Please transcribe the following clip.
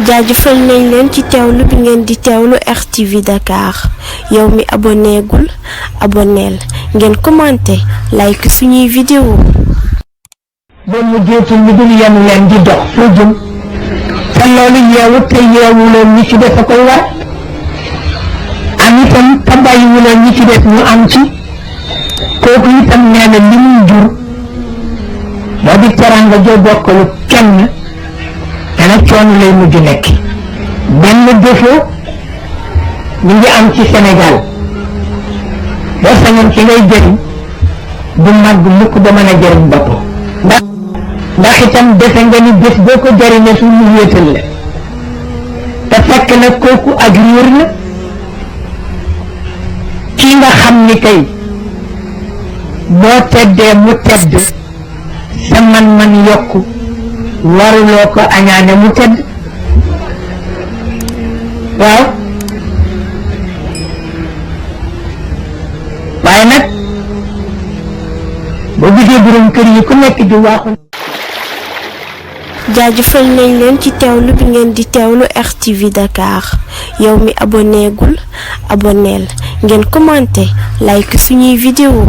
jaajëfal nañ leen ci teewlu bi ngeen di teewlu RTV Dakar yow mi abonégul aboneel ngeen commenté like suñuy vidéo ba mu jeetul ñu dul yenu leen di dox foo jëm te loolu yeewu te yeewu leen ñi ci def a koy war am itam te bàyyiwu leen ñi ci def ñu am ci kooku itam nee na li muy jur moo di teranga joo bokkalu kenn dana coono lay mujj nekk benn défaut ñu ngi am ci Sénégal boo sañoon ci ngay jëriñ du màgg mukk ba mën a jëriñ boppam ndax itam defe nga ni bés boo ko jëriñee su mu wéetal la te fekk na kooku ak riir la kii nga xam ni kay boo teddee mu tedd sa man-man yokku waruloo ko añaane mu tedd waaw waaye nag boo gisee borom kër yi ku nekk di waaxu jaajëfal nañ leen ci teewlu bi ngeen di teewlu RTV Dakar yow mi abonégul aboneel ngeen commenté like suñuy vidéo